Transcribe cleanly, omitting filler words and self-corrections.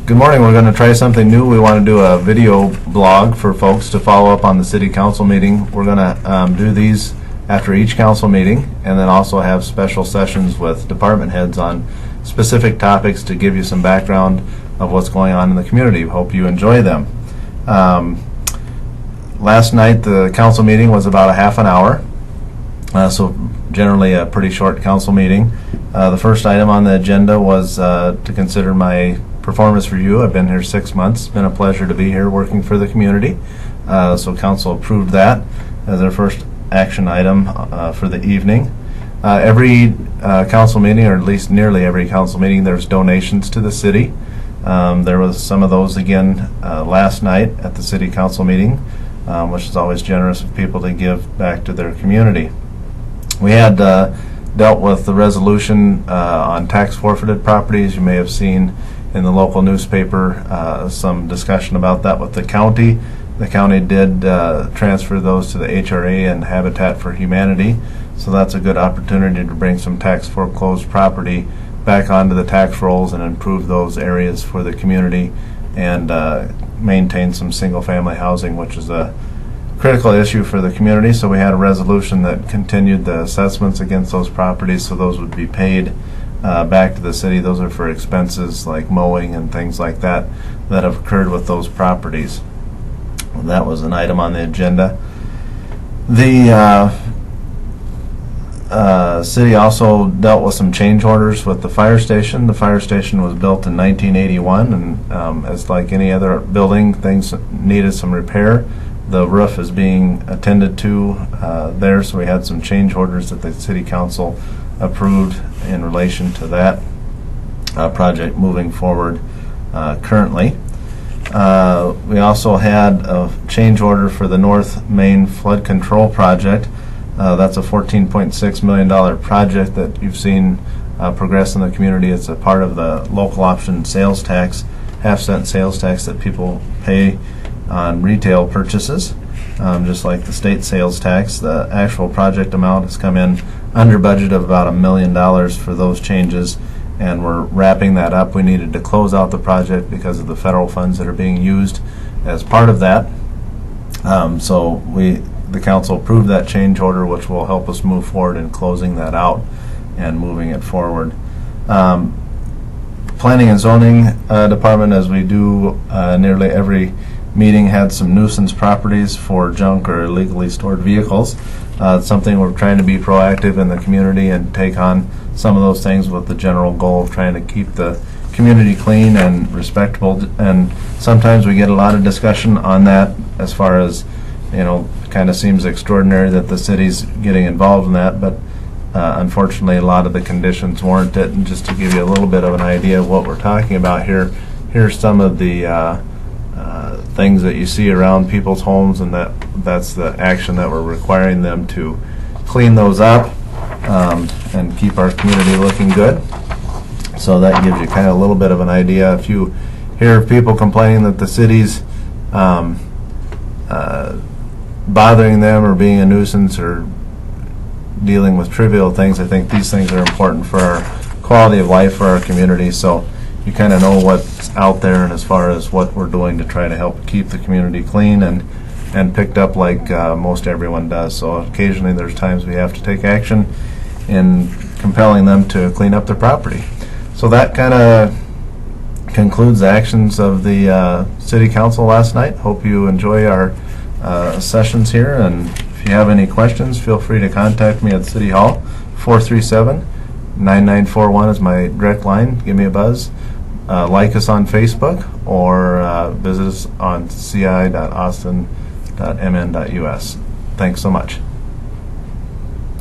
Good morning. We're going to try something new. We want to do a video blog for folks to follow up on the city council meeting. We're going to do these after each council meeting, and then also have special sessions with department heads on specific topics to give you some background of what's going on in the community. Hope you enjoy them. Last night the council meeting was about a half an hour, so generally a pretty short council meeting. The first item on the agenda was to consider my performance review. I've been here 6 months. It's been a pleasure to be here working for the community. So council approved that as our first action item for the evening. Every council meeting, or at least nearly every council meeting, there's donations to the city. There was some of those again last night at the city council meeting, which is always generous of people to give back to their community. We had dealt with the resolution on tax forfeited properties. You may have seen in the local newspaper some discussion about that with the county. The county did transfer those to the HRA and Habitat for Humanity, so that's a good opportunity to bring some tax foreclosed property back onto the tax rolls and improve those areas for the community and maintain some single-family housing, which is a critical issue for the community. So we had a resolution that continued the assessments against those properties, so those would be paid back to the city. Those are for expenses like mowing and things like that that have occurred with those properties. Well, that was an item on the agenda. The city also dealt with some change orders with the fire station. The fire station was built in 1981, and as like any other building, things needed some repair. The roof is being attended to there, so we had some change orders that the city council approved in relation to that project moving forward currently. We also had a change order for the North Main Flood Control Project. That's a $14.6 million project that you've seen progress in the community. It's a part of the local option sales tax, half-cent sales tax that people pay on retail purchases, just like the state sales tax. The actual project amount has come in under budget of about $1 million for those changes, and we're wrapping that up. We needed to close out the project because of the federal funds that are being used as part of that. So the council approved that change order, which will help us move forward in closing that out and moving it forward. Planning and zoning department, as we do nearly every meeting, had some nuisance properties for junk or illegally stored vehicles. It's something we're trying to be proactive in the community and take on some of those things with the general goal of trying to keep the community clean and respectable. And sometimes we get a lot of discussion on that, as far as, you know, it kind of seems extraordinary that the city's getting involved in that, but unfortunately a lot of the conditions warrant it. And just to give you a little bit of an idea of what we're talking about here, here's some of the things that you see around people's homes, and that's the action that we're requiring them to clean those up and keep our community looking good. So that gives you kind of a little bit of an idea. If you hear of people complaining that the city's bothering them or being a nuisance or dealing with trivial things, I think these things are important for our quality of life for our community. So you kind of know what's out there, and as far as what we're doing to try to help keep the community clean and picked up like most everyone does. So occasionally there's times we have to take action in compelling them to clean up their property. So that kind of concludes the actions of the city council last night. Hope you enjoy our sessions here, and if you have any questions, feel free to contact me at City Hall. 437-9941 is my direct line. Give me a buzz. Like us on Facebook, or visit us on ci.austin.mn.us. Thanks so much.